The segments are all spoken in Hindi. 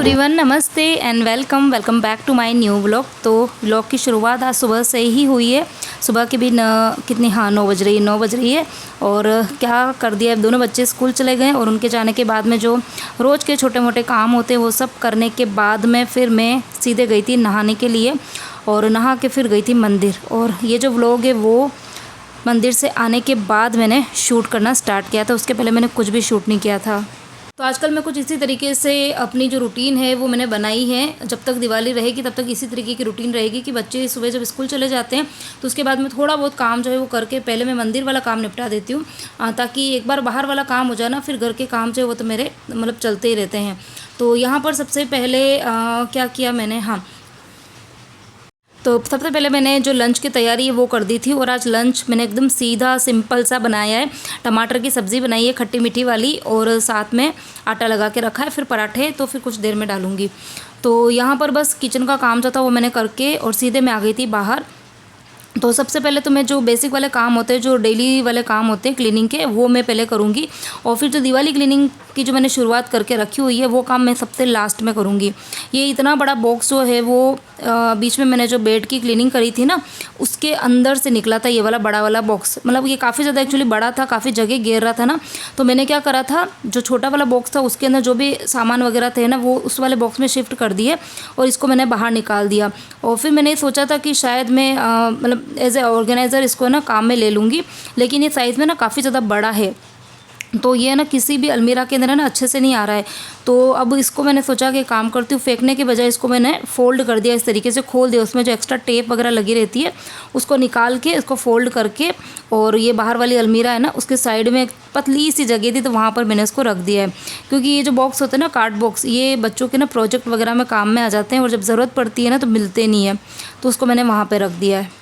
एवरीवन, नमस्ते and welcome back to my new vlog. तो व्लॉग की शुरुआत आज सुबह से ही हुई है। सुबह के भी कितनी 9 बज रही है। और क्या कर दिया, दोनों बच्चे स्कूल चले गए और उनके जाने के बाद में जो रोज़ के छोटे मोटे काम होते हैं वो सब करने के बाद में फिर मैं सीधे गई थी नहाने के लिए और नहा के फिर गई थी मंदिर। और ये जो व्लॉग है वो मंदिर से आने के बाद मैंने शूट करना स्टार्ट किया था, उसके पहले मैंने कुछ भी शूट नहीं किया था। तो आजकल मैं कुछ इसी तरीके से अपनी जो रूटीन है वो मैंने बनाई है। जब तक दिवाली रहेगी तब तक इसी तरीके की रूटीन रहेगी कि बच्चे सुबह जब स्कूल चले जाते हैं तो उसके बाद में थोड़ा बहुत काम जो है वो करके पहले मैं मंदिर वाला काम निपटा देती हूँ, ताकि एक बार बाहर वाला काम हो जाए ना, फिर घर के काम जो है वो तो मेरे मतलब चलते ही रहते हैं। तो यहाँ पर सबसे पहले क्या किया मैंने, हाँ, तो सबसे पहले मैंने जो लंच की तैयारी है वो कर दी थी। और आज लंच मैंने एकदम सीधा सिंपल सा बनाया है। टमाटर की सब्ज़ी बनाई है खट्टी मीठी वाली, और साथ में आटा लगा के रखा है। फिर पराठे तो फिर कुछ देर में डालूँगी। तो यहाँ पर बस किचन का काम जो था वो मैंने करके और सीधे मैं आ गई थी बाहर। तो सबसे पहले तो मैं जो बेसिक वाले काम होते हैं, जो डेली वाले काम होते हैं क्लीनिंग के, वो मैं पहले करूँगी। और फिर जो दिवाली क्लीनिंग की जो मैंने शुरुआत करके रखी हुई है वो काम मैं सबसे लास्ट में करूँगी। ये इतना बड़ा बॉक्स जो है वो बीच में मैंने जो बेड की क्लीनिंग करी थी ना, उसके अंदर से निकला था ये वाला बड़ा वाला बॉक्स। मतलब ये काफ़ी ज़्यादा एक्चुअली बड़ा था, काफ़ी जगह घेर रहा था ना। तो मैंने क्या करा था, जो छोटा वाला बॉक्स था उसके अंदर जो भी सामान वगैरह थे ना वो उस वाले बॉक्स में शिफ्ट कर दिए और इसको मैंने बाहर निकाल दिया। और फिर मैंने सोचा था कि शायद मैं मतलब एज ए ऑर्गेनाइज़र इसको ना काम में ले लूँगी, लेकिन ये साइज़ में ना काफ़ी ज़्यादा बड़ा है। तो ये ना किसी भी अलमीरा के अंदर ना अच्छे से नहीं आ रहा है। तो अब इसको मैंने सोचा कि काम करती हूँ, फेंकने के बजाय इसको मैंने फ़ोल्ड कर दिया, इस तरीके से खोल दिया। उसमें जो एक्स्ट्रा टेप वगैरह लगी रहती है उसको निकाल के इसको फ़ोल्ड करके, और ये बाहर वाली अलमीरा है ना उसके साइड में एक पतली सी जगह थी तो वहाँ पर मैंने इसको रख दिया है। क्योंकि ये जो बॉक्स होते हैं ना, कार्ड बॉक्स, ये बच्चों के ना प्रोजेक्ट वगैरह में काम में आ जाते हैं और जब ज़रूरत पड़ती है ना तो मिलते नहीं है। तो उसको मैंने वहाँ पर रख दिया है।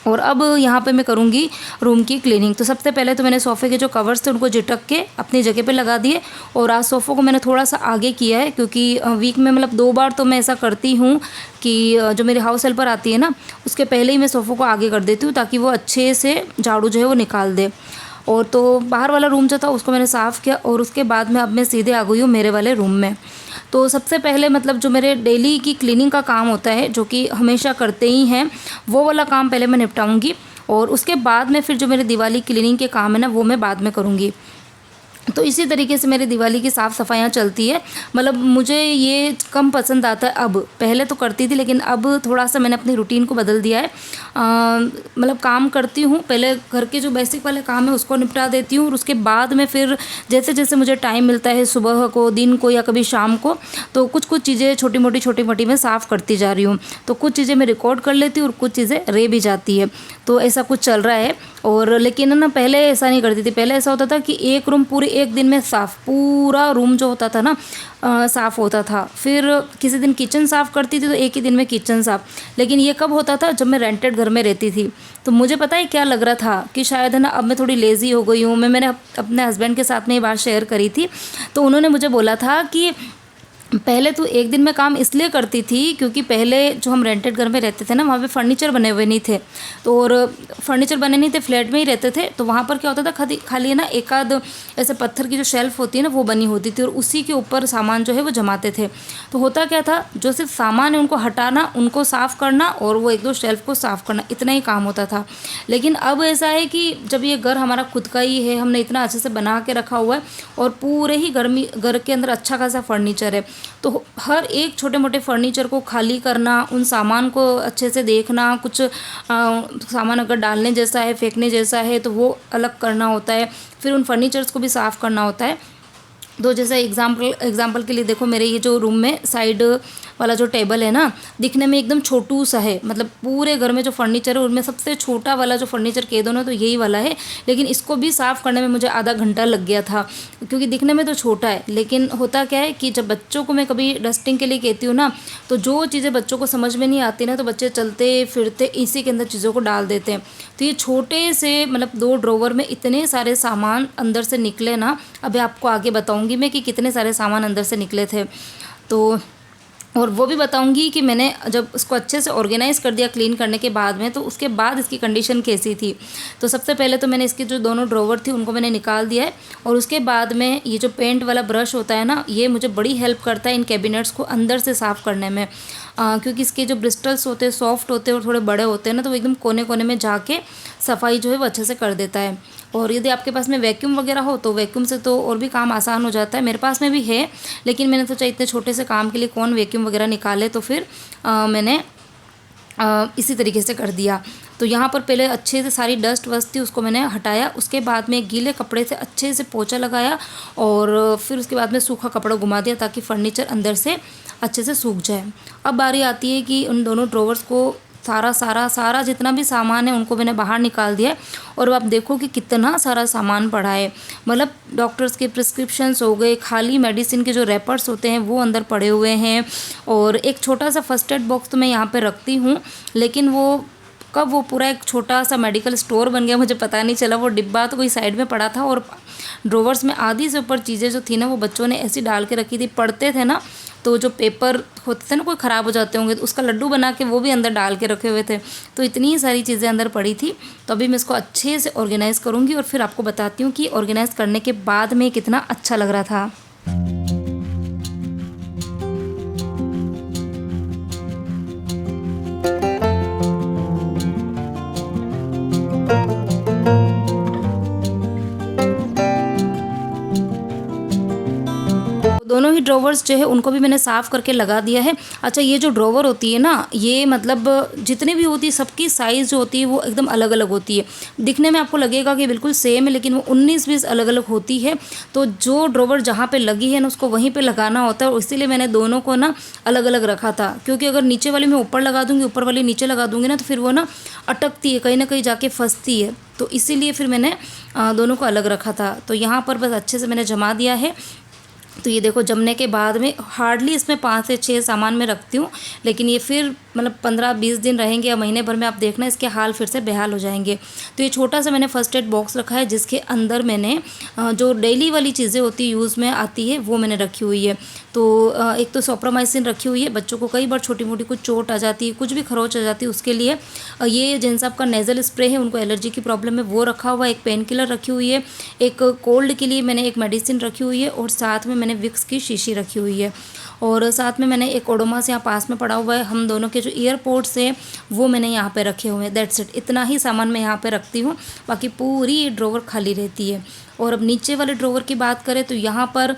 और अब यहाँ पे मैं करूँगी रूम की क्लीनिंग। तो सबसे पहले तो मैंने सोफ़े के जो कवर्स थे उनको झटक के अपनी जगह पे लगा दिए। और आज सोफ़ों को मैंने थोड़ा सा आगे किया है, क्योंकि वीक में मतलब 2 बार तो मैं ऐसा करती हूँ कि जो मेरी हाउस हेल्पर आती है ना उसके पहले ही मैं सोफ़ों को आगे कर देती हूँ, ताकि वो अच्छे से झाड़ू जो है वो निकाल दे। और तो बाहर वाला रूम जो था उसको मैंने साफ़ किया और उसके बाद में अब मैं सीधे आ गई हूँ मेरे वाले रूम में। तो सबसे पहले मतलब जो मेरे डेली की क्लीनिंग का काम होता है, जो कि हमेशा करते ही हैं, वो वाला काम पहले मैं निपटाऊंगी। और उसके बाद में फिर जो मेरे दिवाली क्लीनिंग के काम है ना वो मैं बाद में करूँगी। तो इसी तरीके से मेरी दिवाली की साफ़ सफाइयाँ चलती है। मतलब मुझे ये कम पसंद आता है अब, पहले तो करती थी लेकिन अब थोड़ा सा मैंने अपनी रूटीन को बदल दिया है। मतलब काम करती हूँ, पहले घर के जो बेसिक वाले काम है उसको निपटा देती हूँ और उसके बाद में फिर जैसे जैसे मुझे टाइम मिलता है, सुबह को, दिन को या कभी शाम को, तो कुछ कुछ चीज़ें छोटी मोटी मैं साफ़ करती जा रही हूँ। तो कुछ चीज़ें मैं रिकॉर्ड कर लेती हूँ और कुछ चीज़ें रह भी जाती है। तो ऐसा कुछ चल रहा है। और लेकिन ना पहले ऐसा नहीं करती थी। पहले ऐसा होता था कि एक रूम पूरे एक दिन में साफ़, पूरा रूम जो होता था ना साफ़ होता था। फिर किसी दिन किचन साफ़ करती थी तो एक ही दिन में किचन साफ़। लेकिन ये कब होता था, जब मैं रेंटेड घर में रहती थी। तो मुझे पता है क्या लग रहा था कि शायद है ना अब मैं थोड़ी लेज़ी हो गई हूँ। मैंने अपने हस्बैंड के साथ में ये बात शेयर करी थी। तो उन्होंने मुझे बोला था कि पहले तो एक दिन में काम इसलिए करती थी क्योंकि पहले जो हम रेंटेड घर में रहते थे ना वहाँ पे फर्नीचर बने हुए नहीं थे। तो और फर्नीचर बने नहीं थे, फ्लैट में ही रहते थे। तो वहाँ पर क्या होता था, खाली है ना एक आध ऐसे पत्थर की जो शेल्फ़ होती है ना वो बनी होती थी और उसी के ऊपर सामान जो है वो जमाते थे। तो होता क्या था, जो सिर्फ सामान है उनको हटाना, उनको साफ़ करना और वो 1-2 शेल्फ़ को साफ़ करना, इतना ही काम होता था। लेकिन अब ऐसा है कि जब ये घर हमारा खुद का ही है, हमने इतना अच्छे से बना के रखा हुआ है और पूरे ही घर के अंदर अच्छा खासा फर्नीचर है। तो हर एक छोटे मोटे फर्नीचर को खाली करना, उन सामान को अच्छे से देखना, कुछ सामान अगर डालने जैसा है, फेंकने जैसा है तो वो अलग करना होता है। फिर उन फर्नीचर्स को भी साफ़ करना होता है। तो जैसे एग्जाम्पल के लिए देखो, मेरे ये जो रूम में साइड वाला जो टेबल है ना, दिखने में एकदम छोटू सा है। मतलब पूरे घर में जो फर्नीचर है उनमें सबसे छोटा वाला जो फर्नीचर कह दो ना तो यही वाला है। लेकिन इसको भी साफ़ करने में मुझे आधा घंटा लग गया था, क्योंकि दिखने में तो छोटा है। लेकिन होता क्या है कि जब बच्चों को मैं कभी डस्टिंग के लिए कहती हूँ ना, तो जो चीज़ें बच्चों को समझ में नहीं आती ना, तो बच्चे चलते फिरते इसी के अंदर चीज़ों को डाल देते हैं। तो ये छोटे से मतलब 2 ड्रॉवर में इतने सारे सामान अंदर से निकले ना, अभी आपको आगे बताऊँगी मैं कि कितने सारे सामान अंदर से निकले थे। तो और वो भी बताऊंगी कि मैंने जब उसको अच्छे से ऑर्गेनाइज़ कर दिया क्लीन करने के बाद में, तो उसके बाद इसकी कंडीशन कैसी थी। तो सबसे पहले तो मैंने इसकी जो दोनों ड्रॉवर थी उनको मैंने निकाल दिया है, और उसके बाद में ये जो पेंट वाला ब्रश होता है ना, ये मुझे बड़ी हेल्प करता है इन कैबिनेट्स को अंदर से साफ़ करने में। क्योंकि इसके जो ब्रिस्टल्स होते हैं सॉफ्ट होते हैं और थोड़े बड़े होते हैं ना, तो वो एकदम कोने कोने में जाके सफाई जो है वो अच्छे से कर देता है। और यदि आपके पास में वैक्यूम वगैरह हो तो वैक्यूम से तो और भी काम आसान हो जाता है। मेरे पास में भी है, लेकिन मैंने सोचा इतने छोटे से काम के लिए कौन वैक्यूम वगैरह निकाले, तो फिर मैंने इसी तरीके से कर दिया। तो यहाँ पर पहले अच्छे से सारी डस्ट वस्ट थी उसको मैंने हटाया, उसके बाद में गीले कपड़े से अच्छे से पोंछा लगाया, और फिर उसके बाद में सूखा कपड़ा घुमा दिया ताकि फर्नीचर अंदर से अच्छे से सूख जाए। अब बारी आती है कि उन दोनों ड्रॉवर्स को सारा जितना भी सामान है उनको मैंने बाहर निकाल दिया। और अब आप देखो कि कितना सारा सामान पड़ा है, मतलब डॉक्टर्स के प्रिस्क्रिप्शंस हो गए, खाली मेडिसिन के जो रैपर्स होते हैं वो अंदर पड़े हुए हैं, और एक छोटा सा फर्स्ट एड बॉक्स तो मैं यहाँ पे रखती हूँ, लेकिन वो कब वो पूरा एक छोटा सा मेडिकल स्टोर बन गया मुझे पता नहीं चला। वो डिब्बा तो कोई साइड में पड़ा था, और ड्रोवर्स में आधी से ऊपर चीज़ें जो थी ना वो बच्चों ने ऐसी डाल के रखी थी। पढ़ते थे ना, तो जो पेपर होते थे ना कोई ख़राब हो जाते होंगे, तो उसका लड्डू बना के वो भी अंदर डाल के रखे हुए थे। तो इतनी सारी चीज़ें अंदर पड़ी थी। तो अभी मैं इसको अच्छे से ऑर्गेनाइज़ करूँगी और फिर आपको बताती हूँ कि ऑर्गेनाइज़ करने के बाद में कितना अच्छा लग रहा था। दोनों ही ड्रॉवर्स जो है उनको भी मैंने साफ़ करके लगा दिया है। अच्छा, ये जो ड्रॉवर होती है ना, ये मतलब जितनी भी होती है सबकी साइज़ जो होती है वो एकदम अलग अलग होती है। दिखने में आपको लगेगा कि बिल्कुल सेम है, लेकिन वो 19-20 अलग अलग होती है। तो जो ड्रॉवर जहाँ पे लगी है ना उसको वहीं पे लगाना होता है, और इसीलिए मैंने दोनों को ना अलग अलग रखा था। क्योंकि अगर नीचे वाली मैं ऊपर लगा दूँगी, ऊपर वाली नीचे लगा दूँगी ना, तो फिर वो ना अटकती है, कहीं ना कहीं जाके फंसती है। तो इसीलिए फिर मैंने दोनों को अलग रखा था। तो यहाँ पर बस अच्छे से मैंने जमा दिया है। तो ये देखो, जमने के बाद में हार्डली इसमें 5 से 6 सामान मैं रखती हूँ, लेकिन ये फिर मतलब 15-20 दिन रहेंगे या महीने भर में आप देखना इसके हाल फिर से बेहाल हो जाएंगे। तो ये छोटा सा मैंने फर्स्ट एड बॉक्स रखा है, जिसके अंदर मैंने जो डेली वाली चीज़ें होती है यूज़ में आती है वो मैंने रखी हुई है। तो एक तो सोप्रामाइसिन रखी हुई है, बच्चों को कई बार छोटी मोटी कुछ चोट आ जाती है, कुछ भी खरोच आ जाती है उसके लिए। ये जेंसाप का नेज़ल स्प्रे है, उनको एलर्जी की प्रॉब्लम है, वो रखा हुआ है। एक पेन किलर रखी हुई है, एक कोल्ड के लिए मैंने एक मेडिसिन रखी हुई है, और साथ में मैंने विक्स की शीशी रखी हुई है। और साथ में मैंने एक ओडोमॉस यहाँ पास में पड़ा हुआ है। हम दोनों के जो ईयरपोड्स हैं वो मैंने यहाँ पे रखे हुए हैं। दैट्स इट, इतना ही सामान मैं यहाँ पे रखती हूँ, बाकी पूरी ड्रॉवर खाली रहती है। और अब नीचे वाले ड्रॉवर की बात करें तो यहाँ पर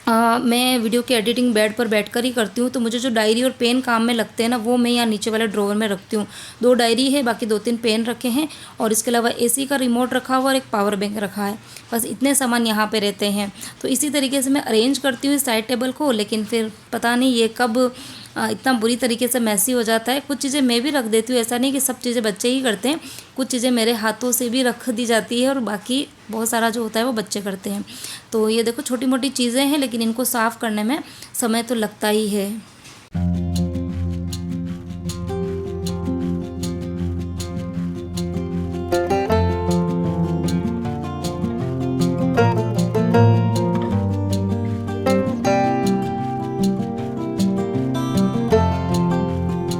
मैं वीडियो की एडिटिंग बेड पर बैठकर ही करती हूँ। तो मुझे जो डायरी और पेन काम में लगते हैं ना, वो मैं यहाँ नीचे वाले ड्रॉवर में रखती हूँ। 2 डायरी है, बाकी 2-3 पेन रखे हैं, और इसके अलावा एसी का रिमोट रखा हुआ और एक पावर बैंक रखा है। बस इतने सामान यहाँ पे रहते हैं। तो इसी तरीके से मैं अरेंज करती हूँ इस साइड टेबल को, लेकिन फिर पता नहीं ये कब इतना बुरी तरीके से मैसी हो जाता है। कुछ चीज़ें मैं भी रख देती हूँ, ऐसा नहीं कि सब चीज़ें बच्चे ही करते हैं, कुछ चीज़ें मेरे हाथों से भी रख दी जाती है, और बाकी बहुत सारा जो होता है वो बच्चे करते हैं। तो ये देखो, छोटी मोटी चीज़ें हैं, लेकिन इनको साफ़ करने में समय तो लगता ही है।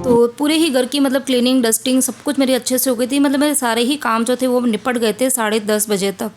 तो पूरे ही घर की मतलब क्लीनिंग डस्टिंग सब कुछ मेरी अच्छे से हो गई थी। मतलब मेरे सारे ही काम जो थे वो निपट गए थे 10:30 बजे तक।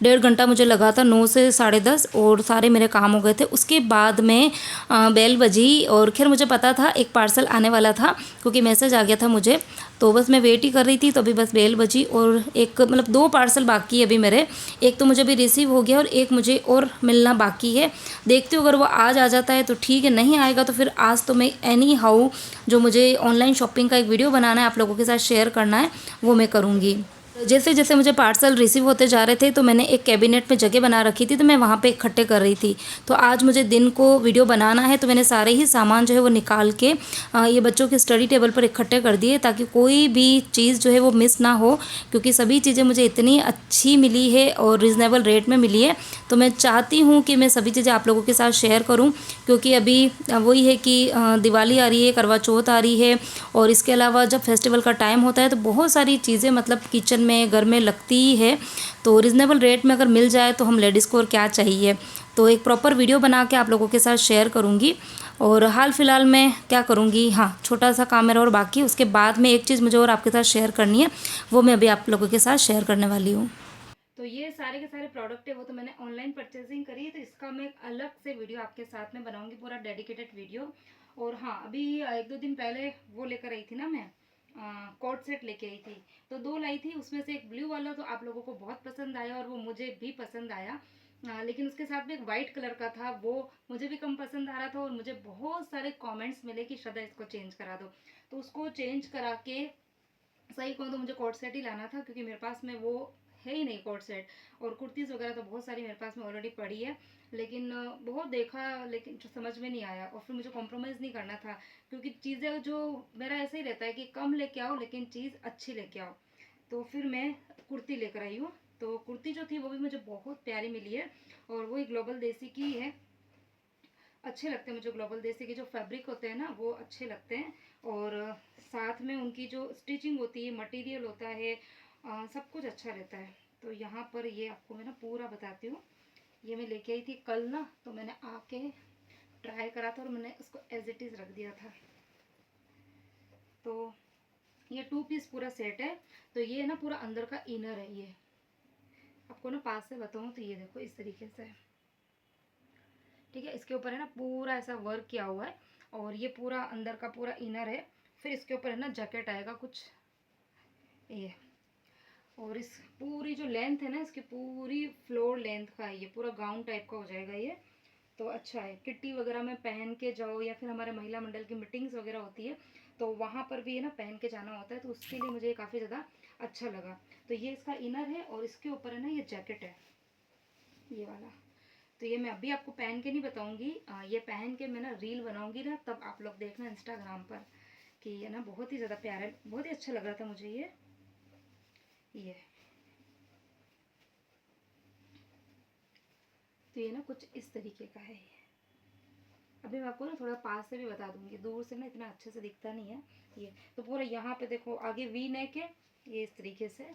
1.5 घंटा मुझे लगा था, 9 से 10:30, और सारे मेरे काम हो गए थे। उसके बाद में बेल बजी, और खैर मुझे पता था एक पार्सल आने वाला था क्योंकि मैसेज आ गया था मुझे, तो बस मैं वेट ही कर रही थी। तो अभी बस बेल बजी, और एक मतलब 2 पार्सल बाकी है अभी मेरे। एक तो मुझे अभी रिसीव हो गया और एक मुझे और मिलना बाकी है। देखती हूँ, अगर वो आज आ जाता है तो ठीक है, नहीं आएगा तो फिर आज तो मैं एनी हाउ जो मुझे ऑनलाइन शॉपिंग का एक वीडियो बनाना है, आप लोगों के साथ शेयर करना है, वो मैं करूँगी। जैसे जैसे मुझे पार्सल रिसीव होते जा रहे थे तो मैंने एक कैबिनेट में जगह बना रखी थी, तो मैं वहाँ पे इकट्ठे कर रही थी। तो आज मुझे दिन को वीडियो बनाना है, तो मैंने सारे ही सामान जो है वो निकाल के ये बच्चों के स्टडी टेबल पर इकट्ठे कर दिए, ताकि कोई भी चीज़ जो है वो मिस ना हो। क्योंकि सभी चीज़ें मुझे इतनी अच्छी मिली है और रिजनेबल रेट में मिली है, तो मैं चाहती हूँ कि मैं सभी चीज़ें आप लोगों के साथ शेयर करूँ। क्योंकि अभी वही है कि दिवाली आ रही है, करवा चौथ आ रही है, और इसके अलावा जब फेस्टिवल का टाइम होता है तो बहुत सारी चीज़ें मतलब किचन में, घर में लगती ही है। तो रिजनेबल रेट में अगर मिल जाए तो हम लेडीज़ को और क्या चाहिए। तो एक प्रॉपर वीडियो बना के आप लोगों के साथ शेयर करूँगी। और हाल फ़िलहाल मैं क्या करूँगी, हाँ छोटा सा काम मेरा और बाकी, उसके बाद में एक चीज़ मुझे और आपके साथ शेयर करनी है, वो मैं अभी आप लोगों के साथ शेयर करने वाली हूँ। तो ये सारे के सारे प्रोडक्ट है वो तो मैंने ऑनलाइन परचेजिंग करी है, तो इसका मैं अलग से वीडियो आपके साथ में बनाऊंगी, पूरा डेडिकेटेड वीडियो। और हाँ, अभी 1-2 दिन पहले वो लेकर आई थी ना मैं, कोट सेट लेके आई थी। तो 2 लाई थी, उसमें से एक ब्लू वाला तो आप लोगों को बहुत पसंद आया और वो मुझे भी पसंद आया। लेकिन उसके साथ में एक वाइट कलर का था, वो मुझे भी कम पसंद आ रहा था और मुझे बहुत सारे कमेंट्स मिले कि श्रद्धा इसको चेंज करा दो। तो उसको चेंज करा के, सही कहूँ तो मुझे कोट सेट ही लाना था, क्योंकि मेरे पास में वो है ही नहीं कोट सेट। और कुर्तीज़ वगैरह तो बहुत सारी मेरे पास में ऑलरेडी पड़ी है, लेकिन बहुत देखा लेकिन जो समझ में नहीं आया, और फिर मुझे कॉम्प्रोमाइज़ नहीं करना था, क्योंकि चीज़ें जो मेरा ऐसा ही रहता है कि कम लेके आओ लेकिन चीज़ अच्छी लेके आओ। तो फिर मैं कुर्ती लेकर आई हूँ। तो कुर्ती जो थी वो भी मुझे बहुत प्यारी मिली है, और वही ग्लोबल देसी की है। अच्छे लगते हैं मुझे ग्लोबल देसी के जो फैब्रिक होते हैं ना, वो अच्छे लगते हैं। और साथ में उनकी जो स्टिचिंग होती है, मटेरियल होता है, सब कुछ अच्छा रहता है। तो यहाँ पर ये आपको मैं ना पूरा बताती हूँ। ये मैं लेके आई थी कल ना, तो मैंने आके ट्राई करा था और मैंने उसको एज इट इज़ रख दिया था। तो ये 2 पीस पूरा सेट है। तो ये ना पूरा अंदर का इनर है। ये आपको ना पास से बताऊँ तो ये देखो इस तरीके से, ठीक है। इसके ऊपर है ना पूरा ऐसा वर्क किया हुआ है, और ये पूरा अंदर का पूरा इनर है। फिर इसके ऊपर है ना जैकेट आएगा कुछ ये, और इस पूरी जो लेंथ है ना, इसकी पूरी फ्लोर लेंथ का है, ये पूरा गाउन टाइप का हो जाएगा ये। तो अच्छा है, किट्टी वगैरह में पहन के जाओ, या फिर हमारे महिला मंडल की मीटिंग्स वगैरह होती है तो वहाँ पर भी है ना पहन के जाना होता है, तो उसके लिए मुझे काफ़ी ज़्यादा अच्छा लगा। तो ये इसका इनर है, और इसके ऊपर है ना ये जैकेट है, ये वाला। तो ये मैं अभी आपको पहन के नहीं बताऊंगी, ये पहन के मैं ना रील बनाऊंगी ना, तब आप लोग देखना इंस्टाग्राम पर कि ये ना बहुत ही ज़्यादा प्यारा, बहुत ही अच्छा लग रहा था मुझे ये। तो ये ना कुछ इस तरीके का है ये। अभी मैं आपको ना थोड़ा पास से भी बता दूंगी, दूर से ना इतना अच्छे से दिखता नहीं है ये। तो पूरा यहाँ पे देखो आगे वी नेक है, ये इस तरीके से।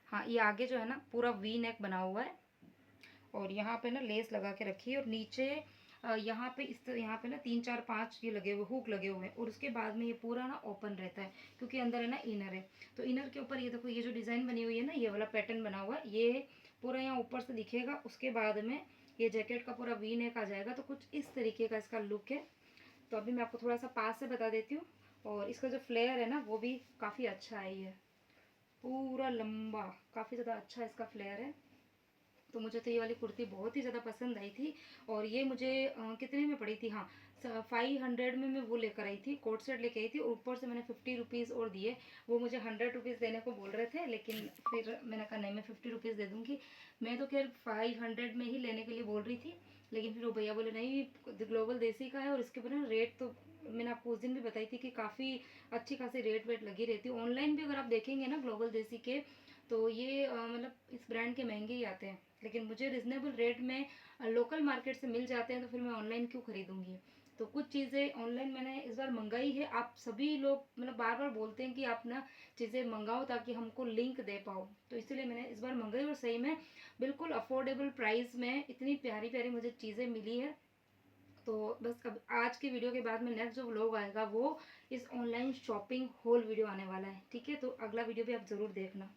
हाँ, ये आगे जो है ना पूरा वी नेक बना हुआ है, और यहाँ पे ना लेस लगा के रखी है, और नीचे यहाँ पे यहाँ पे ना 3 4 5 ये लगे हुए हुक लगे हुए हैं, और उसके बाद में ये पूरा ना ओपन रहता है, क्योंकि अंदर है ना इनर है। तो इनर के ऊपर ये देखो, ये जो डिज़ाइन बनी हुई है ना, ये वाला पैटर्न बना हुआ है, ये पूरा यहाँ ऊपर से दिखेगा। उसके बाद में ये जैकेट का पूरा वी नेक आ जाएगा, तो कुछ इस तरीके का इसका लुक है। तो अभी मैं आपको थोड़ा सा पास से बता देती हूँ। और इसका जो फ्लेयर है ना, वो भी काफ़ी अच्छा है, ये पूरा लंबा काफ़ी ज़्यादा अच्छा इसका फ्लेयर है। तो मुझे तो ये वाली कुर्ती बहुत ही ज़्यादा पसंद आई थी, और ये मुझे कितने में पड़ी थी, हाँ 500 में मैं वो लेकर आई थी, कोट सेट लेके आई थी, और ऊपर से मैंने 50 रुपीज़ और दिए। वो मुझे 100 रुपीज़ देने को बोल रहे थे, लेकिन फिर मैंने कहा नहीं, मैं 50 रुपीज़ दे दूँगी। मैं तो खैर 500 में ही लेने के लिए बोल रही थी, लेकिन फिर वो भैया बोले नहीं, ग्लोबल देसी का है, और इसके ऊपर ना रेट तो मैंने आपको उस दिन भी बताई थी कि काफ़ी अच्छी खासी रेट वेट लगी रहती है। ऑनलाइन भी अगर आप देखेंगे ना ग्लोबल देसी के, तो ये मतलब इस ब्रांड के महंगे ही आते हैं, लेकिन मुझे रिजनेबल रेट में लोकल मार्केट से मिल जाते हैं, तो फिर मैं ऑनलाइन क्यों खरीदूंगी। तो कुछ चीज़ें ऑनलाइन मैंने इस बार मंगाई है। आप सभी लोग मतलब बार बार बोलते हैं कि आप ना चीज़ें मंगाओ ताकि हमको लिंक दे पाओ, तो इसलिए मैंने इस बार मंगाई, और सही में बिल्कुल अफोर्डेबल प्राइस में इतनी प्यारी प्यारी मुझे चीज़ें मिली है। तो बस अब आज की वीडियो के बाद में नेक्स्ट जो व्लॉग आएगा वो इस ऑनलाइन शॉपिंग होल वीडियो आने वाला है, ठीक है। तो अगला वीडियो भी आप ज़रूर देखना।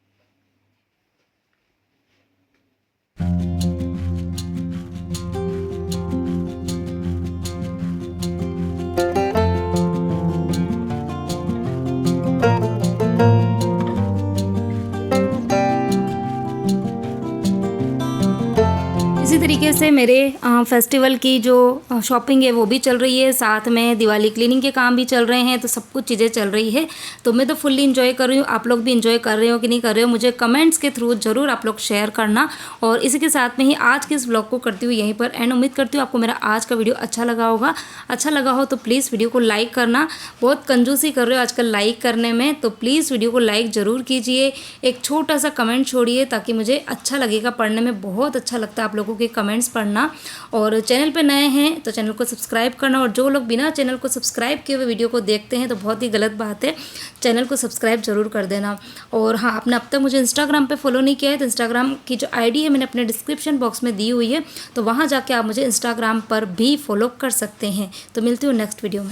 इसी तरीके से मेरे फेस्टिवल की जो शॉपिंग है वो भी चल रही है, साथ में दिवाली क्लीनिंग के काम भी चल रहे हैं, तो सब कुछ चीज़ें चल रही है। तो मैं तो फुल्ली इंजॉय कर रही हूँ, आप लोग भी इंजॉय कर रहे हो कि नहीं कर रहे हो, मुझे कमेंट्स के थ्रू ज़रूर आप लोग शेयर करना। और इसी के साथ में ही आज के इस ब्लॉग को करती हूँ यहीं पर एंड। उम्मीद करती हूँ आपको मेरा आज का वीडियो अच्छा लगा होगा। अच्छा लगा हो तो प्लीज़ वीडियो को लाइक करना, बहुत कंजूसी कर रहे हो आजकल लाइक करने में, तो प्लीज़ वीडियो को लाइक ज़रूर कीजिए। एक छोटा सा कमेंट छोड़िए ताकि मुझे अच्छा लगेगा, पढ़ने में बहुत अच्छा लगता है आप लोगों के कमेंट्स कमेंट्स पढ़ना। और चैनल पे नए हैं तो चैनल को सब्सक्राइब करना, और जो लोग बिना चैनल को सब्सक्राइब किए हुए वीडियो को देखते हैं तो बहुत ही गलत बात है, चैनल को सब्सक्राइब ज़रूर कर देना। और हाँ, आपने अब तक मुझे इंस्टाग्राम पे फॉलो नहीं किया है तो इंस्टाग्राम की जो आईडी है मैंने अपने डिस्क्रिप्शन बॉक्स में दी हुई है, तो वहाँ जाके आप मुझे इंस्टाग्राम पर भी फॉलो कर सकते हैं। तो मिलती हूँ नेक्स्ट वीडियो में।